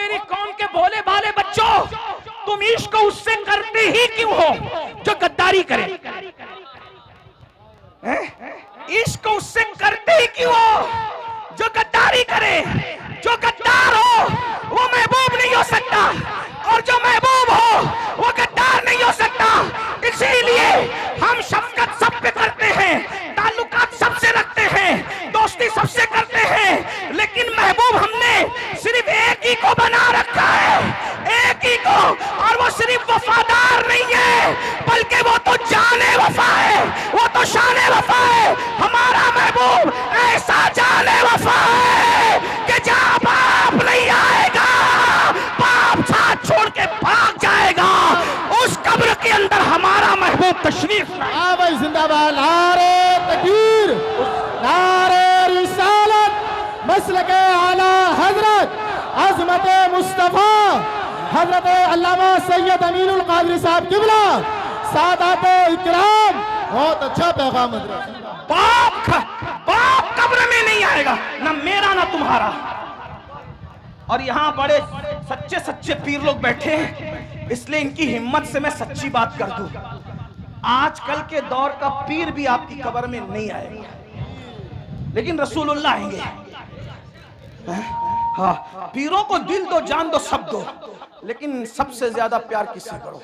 मेरी कौम के भोले भाले बच्चों, तुम इश्क उससे करते ही क्यों हो जो गद्दारी करे? इश्क उससे करते ही क्यों हो जो गद्दारी करे? जो गद्दार हो वो महबूब नहीं हो सकता, और जो महबूब हो वो गद्दार नहीं हो सकता। इसीलिए हम शफकत सब पे करते हैं, ताल्लुकात सबसे रखते हैं, दोस्ती सबसे करते हैं, लेकिन महबूब हमने सिर्फ एक ही को बना रखा है, एक ही को। और वो सिर्फ वफादार नहीं है, बल्कि वो तो जाने वफा है, वो तो शाने वफा है। हमारा महबूब ऐसा जाने वफा है कि जहां बाप नहीं आएगा, बाप साथ छोड़ के भाग जाएगा, उस कब्र के अंदर हमारा महबूब तशरीफ लाए। जिंदाबाद, नारे तकबीर, नारे रिसालत, मसलके आला हजरत अज़मत मुस्तफा हजरत अल्लामा सैयद अमीनुल कादरी साहब किबला, सादात इकराम। बहुत अच्छा पैगाम हजरत। बाप कब्र में नहीं आएगा, ना मेरा ना तुम्हारा। और यहाँ बड़े सच्चे सच्चे पीर लोग बैठे हैं, इसलिए इनकी हिम्मत से मैं सच्ची बात कर दूं। आजकल के दौर का पीर भी आपकी कब्र में नहीं आएगा, लेकिन रसूलुल्लाह आएंगे। हाँ, पीरों को दिल दो, जान दो, सब दो, लेकिन सबसे ज्यादा प्यार किससे करो?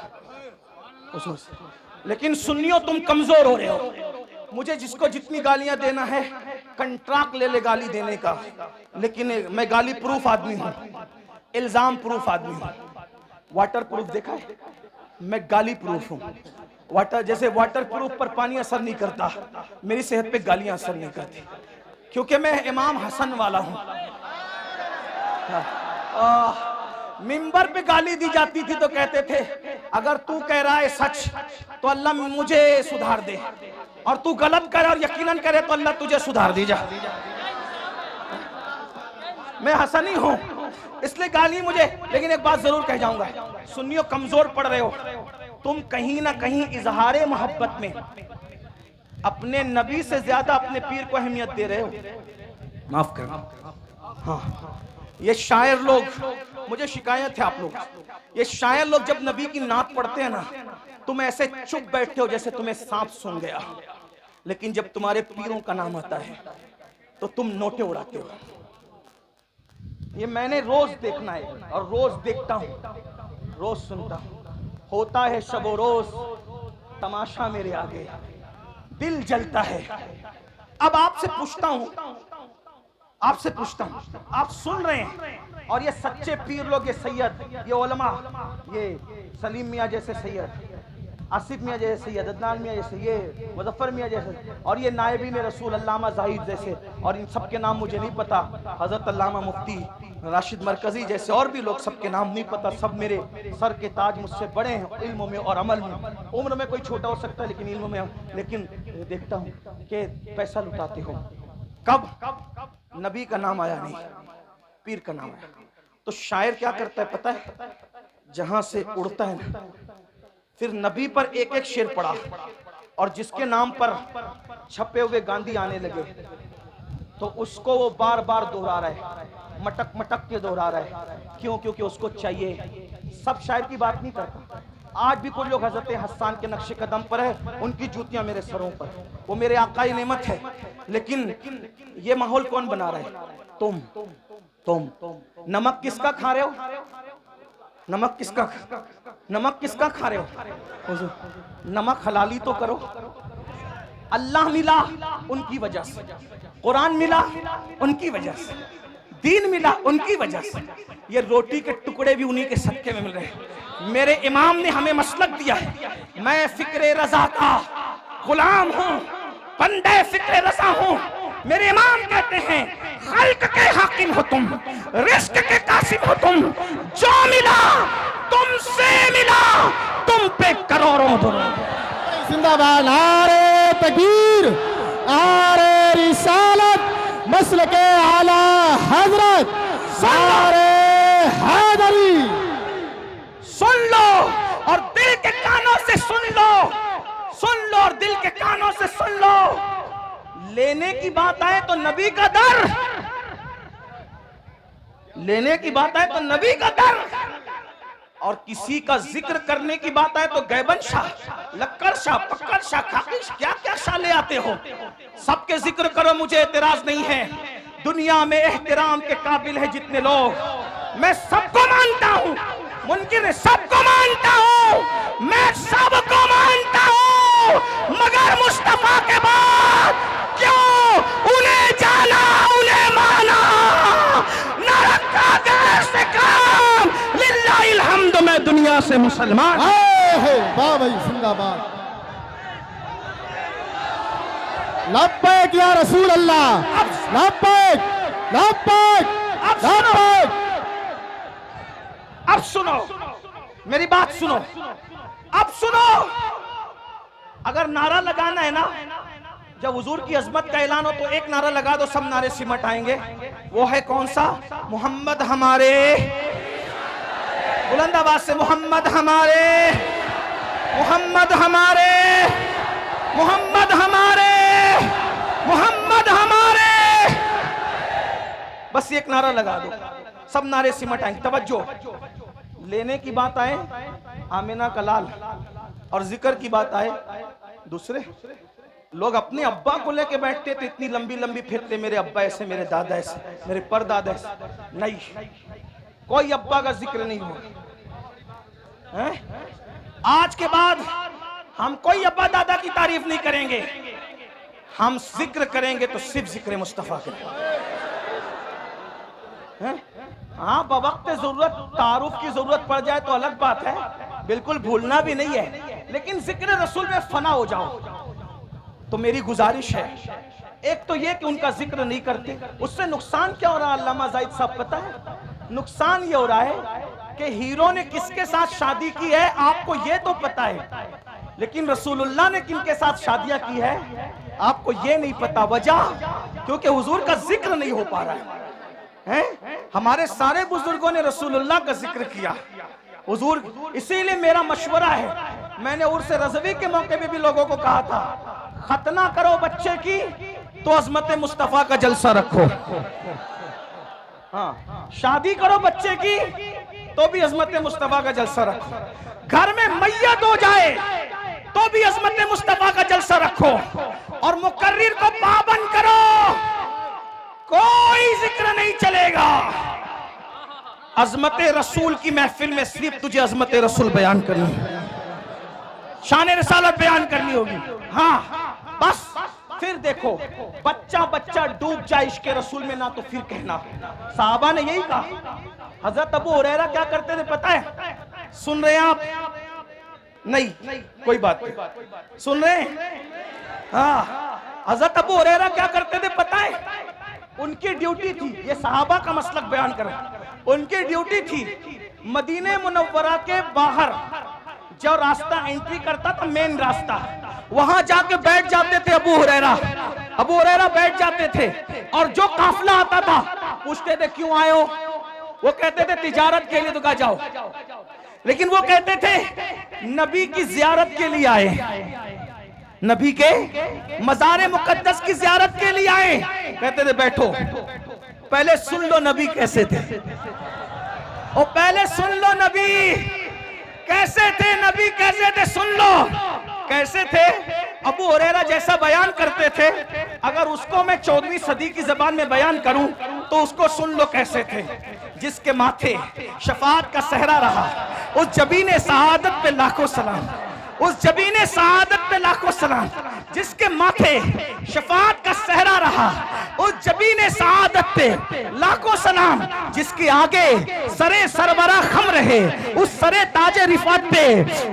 लेकिन सुन्नियों, तुम कमजोर हो रहे हो। मुझे जिसको जितनी गालियां देना है कंट्रैक्ट ले ले गाली देने का, लेकिन मैं गाली प्रूफ आदमी हूं, इल्जाम प्रूफ आदमी हूं। वाटर प्रूफ देखा है? मैं गाली प्रूफ हूं। वाटर जैसे वाटर प्रूफ पर पानी असर नहीं करता, मेरी सेहत पे गालियां असर नहीं करती, क्योंकि मैं इमाम हसन वाला हूं। मिंबर पे गाली दी जाती थी तो कहते थे अगर तू कह रहा है सच तो अल्लाह मुझे सुधार दे, और तू गलत करे और यकीनन करे तो अल्लाह तुझे सुधार दी जा। मैं हसनी हूं, इसलिए गाली मुझे। लेकिन एक बात जरूर कह जाऊंगा, सुन्नियों कमजोर पड़ रहे हो तुम, कहीं ना कहीं इजहारे मोहब्बत में अपने नबी से ज्यादा अपने पीर को अहमियत दे रहे हो। माफ करना। हाँ, ये शायर लोग, मुझे शिकायत है आप लोग, ये शायर लोग जब नबी की नात पढ़ते हैं ना, तुम ऐसे चुप बैठते हो जैसे तुम्हें सांप सूंघ गया, लेकिन जब तुम्हारे पीरों का नाम आता है तो तुम नोटे उड़ाते हो। ये मैंने रोज देखना है और रोज देखता हूं, रोज सुनता हूं। होता है शबो रोज तमाशा मेरे आगे, दिल जलता है। अब आपसे पूछता हूं, आप सुन रहे हैं, और ये सच्चे पीर लोग, ये सैयद, ये उलमा, ये सलीम मियाँ जैसे सैयद, आसिफ मियाँ जैसे सैयद, अदनान मियाँ जैसे, ये मुजफ्फर मियाँ जैसे, और ये नायबीन रसूल अल्लामा जाहिद जैसे, और इन सब के नाम मुझे नहीं पता, हजरत अल्लामा मुफ्ती राशिद मरकजी जैसे और भी लोग, सबके नाम नहीं पता। सब मेरे सर के ताज, मुझसे बड़े हैं इल्म में और अमल में। उम्र में कोई छोटा हो सकता है लेकिन इल्म में, लेकिन देखता हूँ कि पैसा लुटाते हो। कब नबी का नाम आया नहीं, पीर का नाम आया। तो शायर क्या करता है पता है? जहां से उड़ता है ना, फिर नबी पर एक एक शेर पड़ा, और जिसके नाम पर छपे हुए गांधी आने लगे तो उसको वो बार बार दोहरा रहा है, मटक मटक के दोहरा रहा है। क्यों? क्योंकि उसको चाहिए। सब शायर की बात नहीं करता। आज भी कुछ लोग हजरत हसन के नक्शे कदम पर है, उनकी जूतियां मेरे सरों पर, वो मेरे आका की नेमत है। लेकिन ये माहौल कौन बना रहा है? तुम नमक किसका खा रहे हो? नमक किसका खा रहे हो? नमक हलाली तो करो। अल्लाह मिला उनकी वजह से, कुरान मिला उनकी वजह से, दीन मिला उनकी वजह से, ये रोटी के टुकड़े भी उन्हीं के सदके में मिल रहे हैं। मेरे इमाम ने हमें मसलक दिया है। मैं फिक्रे रजा का गुलाम हूँ, बंदे फिक्रे रजा हूँ। मेरे इमाम कहते हैं खल्क के हाकिम हो तुम, रिस्क के कासिम हो तुम, जो मिला तुमसे मिला, तुम पे करोड़ों दुरूद। जिंदाबाद, नारे तकबीर, नारे रिसालत, मसलके आला हजरत, नारे हैदरी। सुन लो और दिल के कानों से सुन लो, सुन लो और दिल के कानों से सुन लो। लेने की बात आए तो नबी का दर, लेने की बात है तो नबी का दर, और किसी का जिक्र करने की बात है तो गैबन शाह, लक्कर शाह, पक्कर शाह, खाकिश, क्या क्या शाह ले आते हो। सबके जिक्र करो, मुझे एतराज नहीं है। दुनिया में एहतराम के काबिल है जितने लोग, मैं सबको मानता हूँ। मुनकिर सबको मानता हूँ, मैं सबको मानता हूँ, मगर मुस्तफा के बाद क्यों उन्हें जाना, उन्हें माना, न रखा गैर से काम। लिल्लाहिल हम्द, मैं दुनिया से मुसलमान। वाह भाई, जिंदाबाद। लब्बैक या रसूल अल्लाह, लब्बैक लब्बैक लब्बैक। अब सुनो मेरी बात, सुनो, अब सुनो। अगर नारा लगाना है ना, जब हुजूर की अजमत का ऐलान हो तो एक नारा लगा दो, सब नारे सिमट आएंगे। वो है कौन सा? मोहम्मद हमारे, बुलंद आवाज से मोहम्मद हमारे, मोहम्मद हमारे, मोहम्मद हमारे, मोहम्मद हमारे। बस एक नारा लगा दो, सब नारे सिमट आएंगे। तवज्जो, लेने की बात आए आमिना का लाल, और जिक्र की बात आए दूसरे लोग। अपने अब्बा को लेके बैठते थे, इतनी लंबी लंबी फिरते, मेरे अब्बा ऐसे, मेरे दादा ऐसे, मेरे परदादा ऐसे। नहीं, कोई अब्बा का जिक्र नहीं होगा। आज के बाद हम कोई अब्बा दादा की तारीफ नहीं करेंगे, हम जिक्र करेंगे तो सिर्फ जिक्र मुस्तफा के। हाँ, बवक्त जरूरत तारुफ की जरूरत पड़ जाए तो अलग बात है, बिल्कुल भूलना भी नहीं है, लेकिन जिक्र रसूल में फना हो जाओ। तो मेरी गुजारिश है, एक तो ये कि उनका जिक्र नहीं करते, उससे नुकसान क्या हो रहा है अल्लामा जाहिद साहब पता है? नुकसान ये हो रहा है कि हीरो ने किसके साथ शादी की है आपको ये तो पता है, लेकिन रसूलुल्लाह ने किनके साथ शादियां की है आपको ये नहीं पता। वजह क्योंकि हुजूर का जिक्र नहीं हो पा रहा है। हमारे सारे बुजुर्गों ने रसूलुल्लाह का जिक्र किया, हुजूर। इसीलिए मेरा मशवरा है, मैंने उर्स रज़वी के मौके पे भी लोगों को कहा था, खतना करो बच्चे की तो अजमत मुस्तफा का जलसा रखो। हाँ, शादी करो बच्चे की तो भी अजमत मुस्तफा का जलसा रखो। घर में मैयत हो जाए तो भी अजमत मुस्तफा का जलसा रखो, और मुकर्रिर को पाबंद करो, कोई जिक्र नहीं चलेगा। अजमत रसूल की महफिल में सिर्फ तुझे अजमत रसूल बयान करनी है, शान रिसालत बयान करनी होगी। हाँ बस, फिर देखो बच्चा बच्चा डूब जाए इश्क रसूल में ना तो फिर कहना। साहबा ने यही कहा। हजरत अबू हुरैरा क्या करते थे पता है? सुन रहे हैं आप? नहीं, कोई बात नहीं, सुन रहे हैं? हाँ, हजरत अबू हुरैरा क्या करते थे पता है? उनकी ड्यूटी थी, ये सहाबा का मसलक बयान कर, उनकी ड्यूटी थी मदीने मुनव्वरा के बाहर जो रास्ता एंट्री करता था, मेन रास्ता, वहां जाके बैठ जाते थे अबू हुरैरा बैठ जाते थे, और जो काफिला आता था पूछते थे क्यों आए हो? वो कहते थे तिजारत के लिए। तो कहा जाओ, लेकिन वो कहते थे नबी की जियारत के लिए आए, नबी के मज़ार मुकद्दस की जियारत के लिए आए। कहते थे बैठो, पहले सुन लो नबी कैसे थे, और पहले सुन लो नबी कैसे थे, नबी कैसे थे, सुन लो कैसे थे। अबू हुरैरा जैसा बयान करते थे, अगर उसको मैं 14वीं सदी की जबान में बयान करूं तो उसको सुन लो कैसे थे। जिसके माथे शफाअत का सहरा रहा, उस जबीने सआदत पे लाखों सलाम, उस जबीने सआदत पे लाखों सलाम। जिसके माथे शफाअत का सहरा रहा, उस जबीने सआदत पे लाखों सलाम। जिसके आगे सरे सरवरा खम रहे, उस सरे ताजे रिफत पे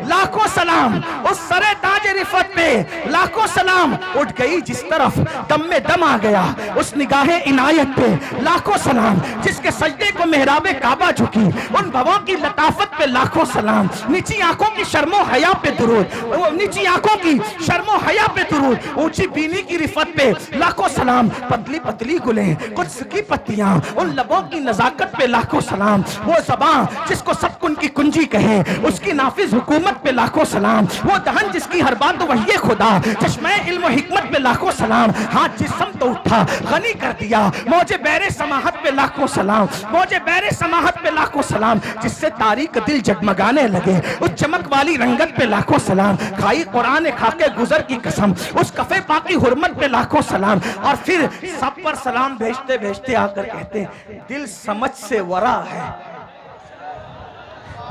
लाखों सलाम, उस सरे ताजे रिफत पे लाखों सलाम। उठ गई जिस तरफ दम में दम आ गया, उस निगाहे इनायत पे लाखों सलाम। जिसके सजदे को मेहराबे काबा झुकी, उन भवों की लताफत पे लाखों सलाम। नीची आंखों की शर्मो हया पे दुरूद, दुरूद, वो नीची आंखों की शर्मो हया पे दुरूद, ऊंची बीनी की रिफत पे लाखों सलाम, पतली पतली गुलें कुद्स की पत्तियां, उन लबों की नजाकत पे लाखों सलाम, वो ज़बान जिसको सब कुन की कुंजी कहे उसकी नाफिज हुकूमत पे लाखों सलाम, वो दहन जिसकी हर बात वही खुदा, चश्मे इल्म हिकमत पे लाखों सलाम, हाथ जिस्म तो उठा गनी कर दिया, मौजे बैरे समाहत पे लाखों सलाम, मौजे बैरे समाहत पे लाखों सलाम, जिससे तारीख दिल जगमगाने लगे उस चमक वाली रंगत पे लाखों सलाम, खाई कुरान खाके गुजर की कसम उस कफे पाकी हुर्मत पे लाखों सलाम। और फिर सब पर सलाम भेजते भेजते आकर कहते हैं दिल समझ से वरा है,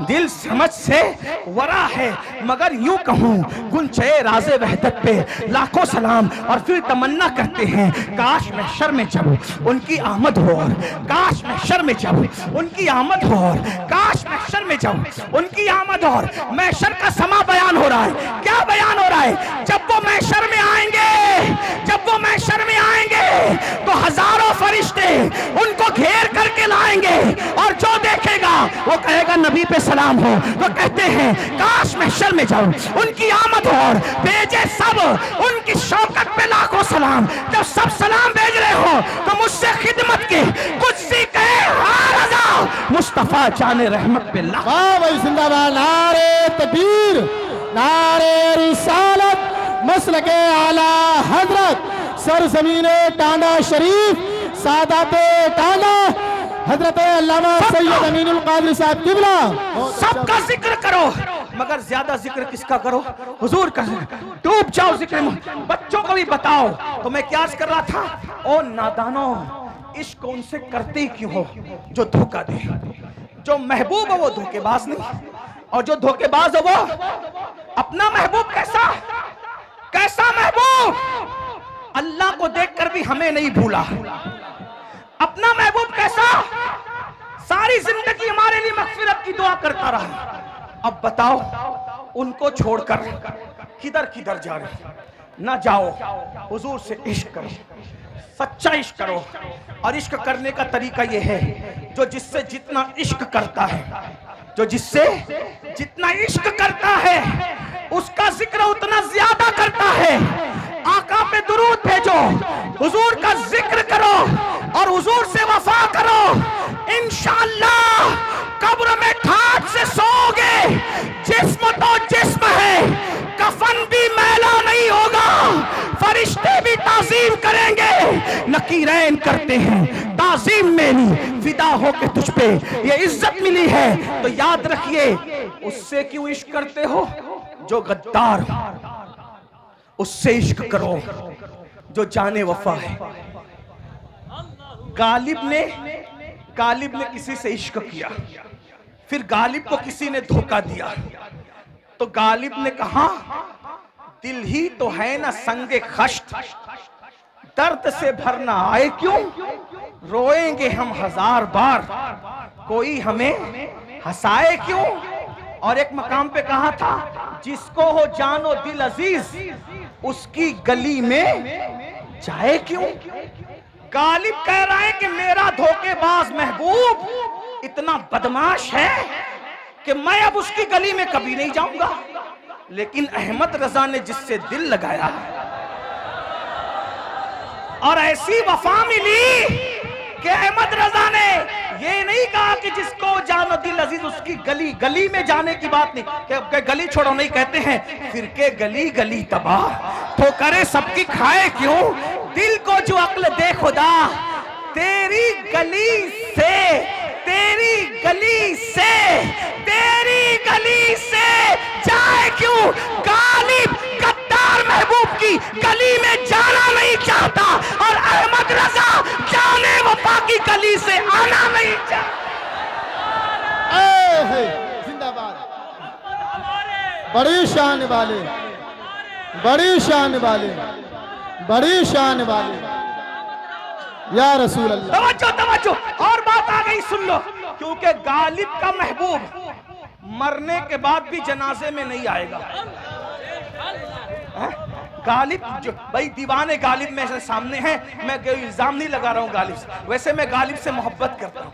दिल समझ से वरा है, मगर यूं कहूं गुंचे राज़े वहदत पे लाखों सलाम। और फिर तमन्ना करते हैं काश मैं शर में जाऊं उनकी आमद हो, और काश मैं शर में जाऊं उनकी आमद हो, और काश मैं शर में जाऊं उनकी आमद हो। और महशर का समा बयान हो रहा है, क्या बयान हो रहा है? जब वो महशर में आएंगे, जब वो महशर में आएंगे तो हजारों फरिश्ते उनको घेर करके लाएंगे, और जो देखेगा वो कहेगा नबी पे सलाम हो। वो कहते हैं काश महशर में जाऊं उनकी आमद हो, और भेजे सब उनकी शौकत पे लाखों सलाम। जब सब सलाम भेज रहे हो तो मुझसे खिदमत के कुछ सीखे मुस्तफा जाने रहमत पे लाखों। वाह भाई जिंदाबाद, नारे तकबीर, नारे रिसालत, मसलके आला हजरत सरजमीने टांडा शरीफ, सादाते टांडा हजरत अल्लामा सैयद अमीनुल कादरी साहब किबला। सबका जिक्र करो मगर ज्यादा जिक्र किसका करो? हुजूर का। डूब जाओ जिक्र में, बच्चों को भी बताओ। तो मैं क्या कर रहा था, ओ नादानो इश्क उनसे करते क्यों हो जो धोखा दे। जो महबूब है वो धोखेबाज नहीं, और जो धोखेबाज है वो अपना महबूब कैसा कैसा महबूब, अल्लाह को देखकर भी हमें नहीं भूला। अपना महबूब कैसा, सारी जिंदगी हमारे लिए मगफिरत की दुआ करता रहा। अब बताओ उनको छोड़कर किधर किधर जा रहे? ना जाओ, हुजूर से इश्क करो, सच्चा इश्क करो। और इश्क करने का तरीका यह है, जो जिससे जितना इश्क करता है, जो जिससे जितना इश्क करता है उसका जिक्र उतना ज्यादा करता है। आका पे दुरूद भेजो, हुजूर का जिक्र करो और हुजूर से वफा करो। इंशाअल्लाह कब्र में ठाठ से सोओगे। जिस्म तो जिस्म है, कफन भी मैला नहीं होगा, फरिश्ते भी ताज़ीम करेंगे। नकीरैन करते हैं ताज़ीम मेरी, फिदा हो के तुझ पे ये इज्जत मिली है। तो याद रखिए, उससे क्यों इश्क करते हो जो गद्दार हो, उससे इश्क करो जो जाने वफा है। गालिब ने किसी से इश्क किया, फिर गालिब को किसी ने धोखा दिया, तो गालिब ने कहा दिल ही तो है ना संगे खश्त, दर्द से भरना आए क्यों, रोएंगे हम हजार बार, कोई हमें हंसाए क्यों। और एक मकाम पे कहा था जिसको हो जानो दिल अजीज उसकी गली में जाए क्यों। गालिब कह रहा है कि मेरा धोखेबाज महबूब इतना बदमाश है कि मैं अब उसकी गली में कभी नहीं जाऊंगा। लेकिन अहमद रजा ने जिससे दिल लगाया और ऐसी वफा मिली कि अहमद रजा ने ये नहीं कहा कि जिसको जानो दिल अजीज उसकी गली, गली में जाने की बात नहीं कि गली छोड़ो, नहीं कहते हैं फिर के गली गली तबाह तो करे सबकी खाए क्यों। दिल को जो अक्ल दे खुदा तेरी गली से, तेरी गली से, तेरी गली से जाए क्यों। गालिब गद्दार महबूब की गली में जाना नहीं चाहता और अहमद रजा जाने वफा की गली से आना नहीं चाहता। जिंदाबाद, बड़ी शान वाले, बड़ी शान वाले, बड़ी शान वाले या रसूल अल्लाह। तवज्जो तवज्जो, और बात आ गई सुन लो, क्योंकि गालिब का महबूब मरने के बाद भी जनाजे में नहीं आएगा। गालिब जो भाई दीवाने गालिब मेरे सामने हैं, मैं कोई इल्जाम नहीं लगा रहा हूँ गालिब से, वैसे मैं गालिब से मोहब्बत करता हूँ।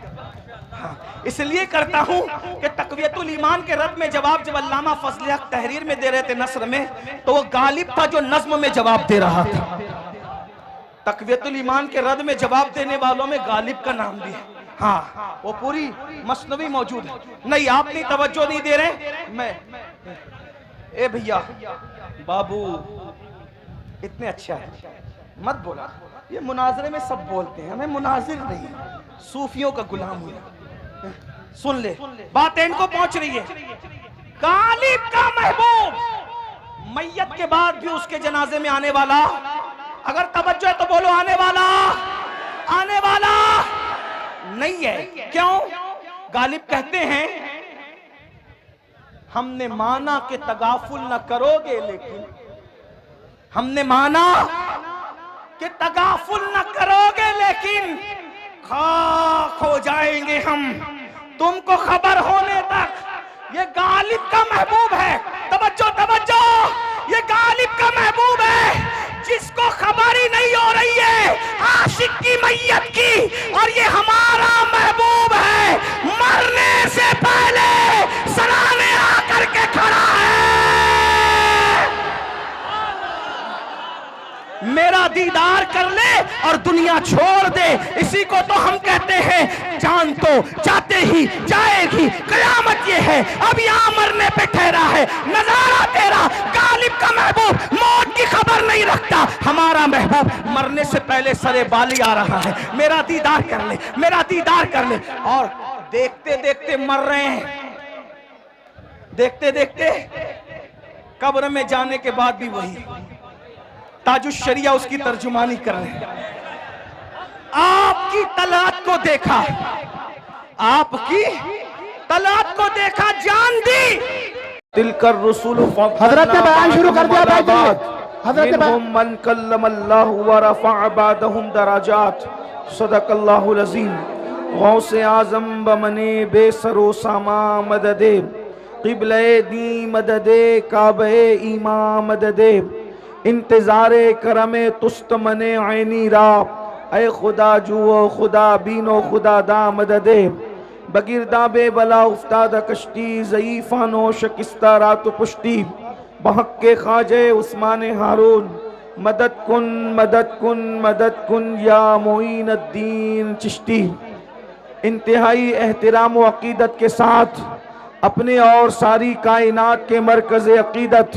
हाँ, इसलिए करता हूं कि तक़वियतुल ईमान के रद में जवाब जब अल्लामा फजल हक तहरीर में दे रहे थे नस्र में, तो वो गालिब था जो नज्म में जवाब दे रहा था। तक़वियतुल ईमान के रद में जवाब देने वालों में गालिब का नाम भी है। हाँ, वो पूरी मसनवी मौजूद है। नहीं, आप नहीं तवज्जो नहीं दे रहे। मैं ए भैया बाबू इतने अच्छा है, मत बोला। ये मुनाजरे में सब बोलते हैं, हमें मुनाजिर नहीं, सूफियों का गुलाम हुआ। सुन ले, बात इनको पहुंच रही है। गालिब का महबूब मैयत के बाद भी उसके जनाजे में आने वाला, अगर तवज्जो है तो बोलो आने वाला, आने वाला नहीं है। क्यों? गालिब कहते हैं हमने माना कि तगाफुल न करोगे, लेकिन हमने माना कि तगाफुल न करोगे, लेकिन खाक हो जाएंगे हम तुमको खबर होने तक। ये गालिब का महबूब है। तवज्जो तवज्जो, ये गालिब का महबूब है जिसको खबर ही नहीं हो रही है आशिक की मैयत की, और ये हमारा महबूब है, मरने से पहले सराहने आकर के खड़ा है। मेरा दीदार कर ले और दुनिया छोड़ दे, इसी को तो हम कहते हैं जान तो जाते ही जाएगी, कयामत ये है, अब यहाँ मरने पे ठहरा है। नजारा तेरा, गालिब का महबूब मौत की खबर नहीं रखता, हमारा महबूब मरने से पहले सरे बाली आ रहा है। मेरा दीदार कर ले, मेरा दीदार कर ले। और देखते देखते मर रहे हैं, देखते देखते कब्र में जाने के बाद भी वही ताजुश शरिया उसकी तर्जुमानी कर रहे हैं। आपकी तलात को देखा, आपकी तलात को देखा, जान दी। तिलकर रसूल हजरत ने बयान शुरू कर दिया। हजरत मन कल्लमल्लाहु व रफ़अ बादहुम दराजात। सदक़ल्लाहुल अज़ीम। गौसे आज़म बमने बेसरो सामा मददे, क़िबले दी मददे, काबे ईमा मददे, इंतज़ारे करमे तुस्त मने ऐनी रा, ऐ खुदा जुओ खुदा बीनो खुदा दा मददे, बगिरदा बे बला उफ्ताद कश्ती, ज़ईफ़ानो शकिस्ता रात पुश्ती, बहक के ख्वाजे उस्मान हारून, मदद कुन मदद कुन मदद कुन या मोइन अद्दीन चिश्ती। इंतहाई एहतराम व अक़ीदत के साथ अपने और सारी कायनात के मरकज़ अक़ीदत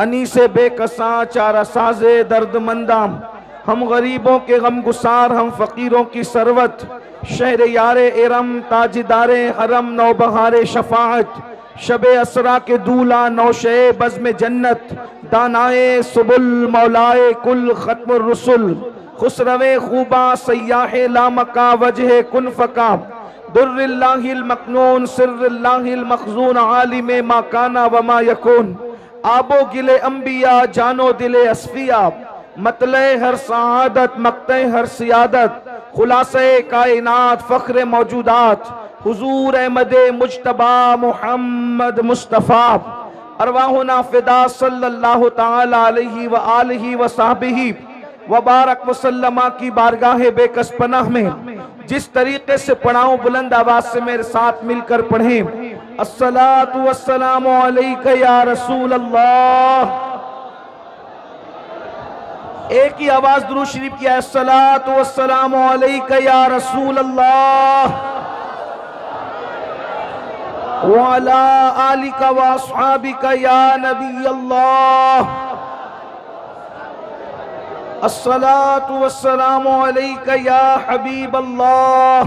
अनीसे बेकसा चारा साजे दर्दमंदा, हम गरीबों के गम गुसार, हम फ़कीरों की सरवत, शहर यारे इरम ताजदारे हरम नौबहारे शफाअत, शबे असरा के दूला नौशे बज़्म जन्नत, दानाए सुबुल मौलाए कुल ख़त्मुर रुसुल, खुसरवे खूबा सयाहे लामका वजह कुन फ़का, दुर्रिल्लाहिल मकनून सिर्रिल्लाहिल मखज़ून आलिमे मा काना व मा यकून, आबो गिले अंबिया जानो दिले अस्फिया, मतले हर सआदत मक्ते हर सियादत, खुलासे कायनात फ़ख्र मौजूदात, हुजूर अहमदे मुज्तबा मुहम्मद मुस्तफ़ा, अरवाहुना फ़िदा सल्लल्लाहु ताला अलैहि व आलिहि व सहबिही व बारक वसल्लमा की बारगाह बेकस पनाह में जिस तरीके से पढ़ाऊं, बुलंद आवाज से मेरे साथ मिलकर पढ़ें। अस्सलातु वस्सलामु अलैका या रसूल अल्लाह। एक ही आवाज दुरूद शरीफ किया, अस्सलातु वस्सलामु अलैका या रसूल अल्लाह व अला आलिका व अस्हाबिका या नबी अल्लाह। अस्सलातु वस्सलामु अलैका या हबीब अल्लाह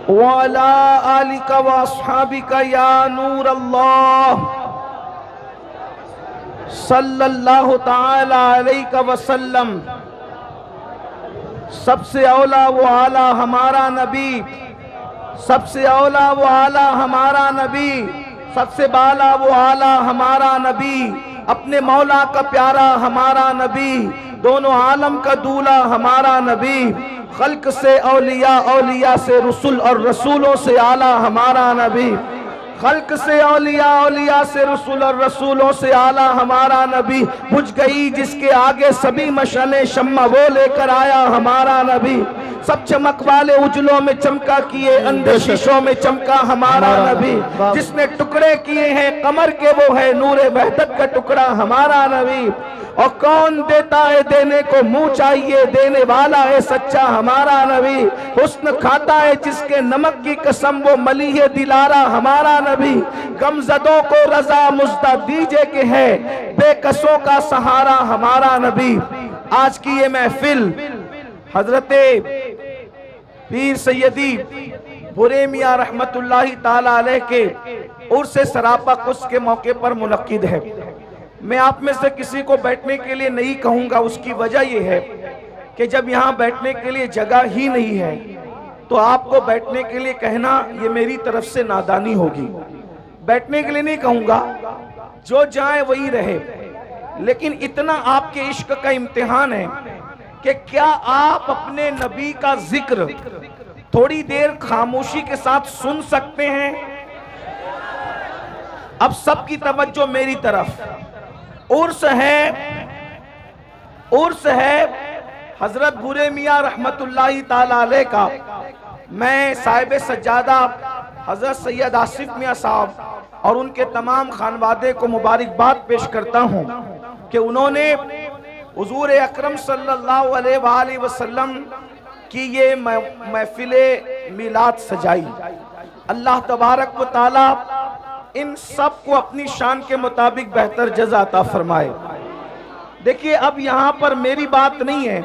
व अला आलिका व अस्हाबिका या नूर अल्लाह सल्लल्लाहु ताला अलैका वसल्लम। सबसे औला वो आला हमारा नबी, सबसे औला वो आला हमारा नबी, सबसे बाला वो आला हमारा नबी, अपने मौला का प्यारा हमारा नबी, दोनों आलम का दूल्हा हमारा नबी, खल्क से औलिया, औलिया से रसूल और रसूलों से आला हमारा नबी, खल्क से औलिया, औलिया से रसूल और रसूलों से आला हमारा नबी। बुझ गई जिसके आगे सभी मशले शम्मा, वो लेकर आया हमारा नबी। सब चमक वाले उजलों में चमका किए, अंधे शीशों में चमका हमारा नबी। जिसने टुकड़े किए हैं कमर के वो है नूरे वहदत का टुकड़ा हमारा नबी। और कौन देता है देने को मुंह चाहिए, देने वाला है सच्चा हमारा नबी। हुस्न खाता है जिसके नमक की कसम वो मली है दिलारा हमारा नबी। गमजदों को रजा मुज्दा दीजे के है बेकसों का सहारा हमारा नबी। आज की ये महफिल हजरते पीर सैयदी बुरे मियां रहमतुल्लाही ताला अलैह के उर्स सरापा कुछ के मौके पर मुनक्किद है। मैं आप में से किसी को बैठने के लिए नहीं कहूंगा, उसकी वजह यह है कि जब यहाँ बैठने के लिए जगह ही नहीं है तो आपको बैठने के लिए कहना ये मेरी तरफ से नादानी होगी। बैठने के लिए नहीं कहूंगा, जो जाए वही रहे, लेकिन इतना आपके इश्क का इम्तिहान है कि क्या आप अपने नबी का जिक्र थोड़ी देर खामोशी के साथ सुन सकते हैं? अब सबकी तवज्जो मेरी तरफ। उर्स है हजरत बुरे मियां रहमतुल्लाही ताला अलैह का। मैं साहिब सज्जादा हजरत सैयद आसिफ मियां साहब और उनके तमाम खानवादे को मुबारकबाद पेश करता हूं कि उन्होंने हुजूर अकरम सल्लल्लाहु अलैहि वसल्लम की ये महफिले मिलाद सजाई। अल्लाह तबारक व तआला इन सब को अपनी शान के मुताबिक बेहतर जज़ा अता फरमाए। देखिए, अब यहाँ पर मेरी बात नहीं है,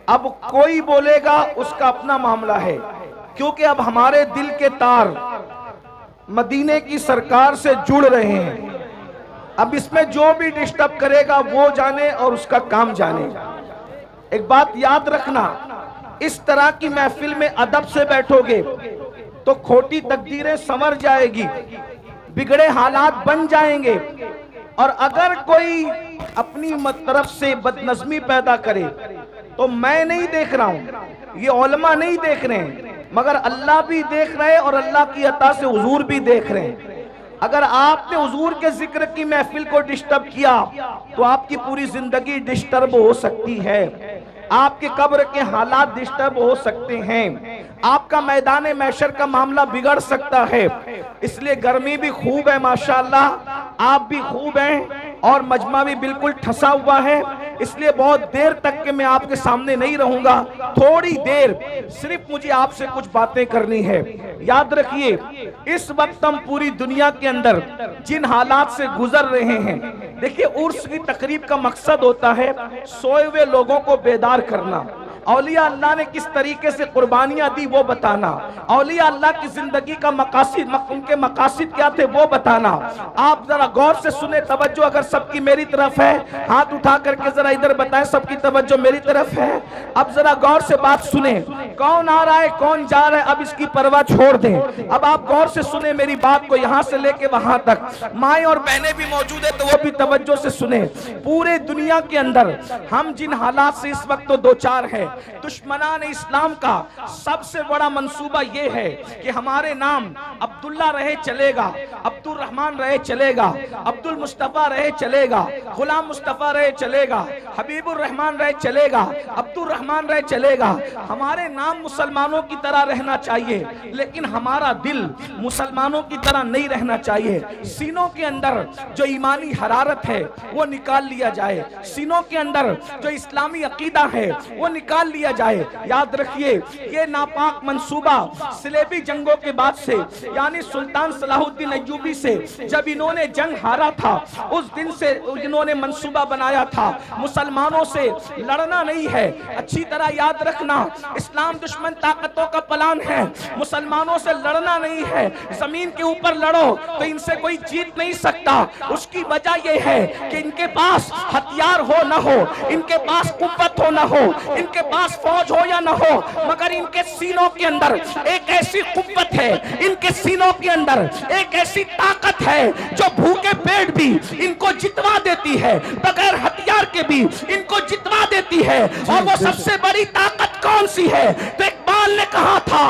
अब कोई बोलेगा उसका अपना मामला है, क्योंकि अब हमारे दिल के तार मदीने की सरकार से जुड़ रहे हैं। अब इसमें जो भी डिस्टर्ब करेगा वो जाने और उसका काम जाने। एक बात याद रखना, इस तरह की महफिल में अदब से बैठोगे तो खोटी तकदीरें संवर जाएगी, बिगड़े हालात बन जाएंगे। और अगर कोई अपनी तरफ से बदनज़मी पैदा करे तो मैं नहीं देख रहा हूं, ये उलमा नहीं देख रहे हैं, मगर अल्लाह भी देख रहे हैं और अल्लाह की अता से हुजूर भी देख रहे हैं। अगर आपने हुजूर के जिक्र की महफिल को डिस्टर्ब किया तो आपकी पूरी जिंदगी डिस्टर्ब हो सकती है, आपके कब्र के हालात डिस्टर्ब हो सकते हैं, आपका मैदान महशर का मामला बिगड़ सकता है। इसलिए गर्मी भी खूब है माशाअल्लाह, आप भी खूब हैं और मजमा भी बिल्कुल ठसा हुआ है, इसलिए बहुत देर तक के मैं आपके सामने नहीं रहूंगा। थोड़ी देर सिर्फ मुझे आपसे कुछ बातें करनी है। याद रखिए, इस वक्त हम पूरी दुनिया के अंदर जिन हालात से गुजर रहे हैं, देखिए उर्स की तकरीब का मकसद होता है सोए हुए लोगों को बेदार करना, औलिया अल्लाह ने किस तरीके से कुर्बानियां दी वो बताना, औलिया अल्लाह की जिंदगी का मकासिद, उनके मकासिद क्या थे वो बताना। आप जरा गौर से सुने, तवज्जो अगर सबकी मेरी तरफ है, हाथ उठा करके जरा इधर बताएं सबकी तवज्जो मेरी तरफ है। अब जरा गौर से बात सुने, कौन आ रहा है कौन जा रहा है अब इसकी परवाह छोड़ दें। अब आप गौर से सुने मेरी बात को, यहां से लेके वहां तक। माएं और बहनें भी मौजूद है तो वो भी तवज्जो से सुने। पूरे दुनिया के अंदर हम जिन हालात से इस वक्त तो दो चार है, दुश्मनान इस्लाम का सबसे बड़ा मंसूबा ये है कि हमारे नाम अब्दुल्ला रहे चलेगा, अब्दुल रहमान रहे चलेगा, अब्दुल मुस्तफा रहे चलेगा, गुलाम मुस्तफा रहे चलेगा, हबीबुर रहमान रहे चलेगा, अब्दुल रहमान रहे चलेगा। हमारे नाम मुसलमानों की तरह रहना चाहिए, लेकिन हमारा दिल मुसलमानों की तरह नहीं रहना चाहिए। सीनों के अंदर जो ईमानी हरारत है वो निकाल लिया जाए, सीनों के अंदर जो इस्लामी अकीदा है वो निकाल लिया जाए। याद रखिए, ये नापाक मंसूबा सिलेबी जंगों के बाद से, यानी सुल्तान सलाहुद्दीन अय्यूबी से जब इन्होंने जंग हारा था, उस दिन से इन्होंने मंसूबा बनाया था मुसलमानों से लड़ना नहीं है। अच्छी तरह याद रखना, इस्लाम दुश्मन ताकतों का प्लान है, मुसलमानों से लड़ना नहीं है। जमीन के ऊपर लड़ो तो इनसे कोई जीत नहीं सकता। उसकी वजह यह है कि इनके पास हथियार हो ना हो, इनके पास कुव्वत हो ना हो, इनके पास फौज हो या ना हो, मगर इनके सीनों के अंदर एक ऐसी कुव्वत है, इनके सीनों के अंदर एक ऐसी ताकत है जो भूखे पेट भी इनको जितवा देती है, बगैर हथियार के भी इनको जितवा देती है। और वो सबसे बड़ी ताकत कौन सी है? तो इकबाल ने कहा था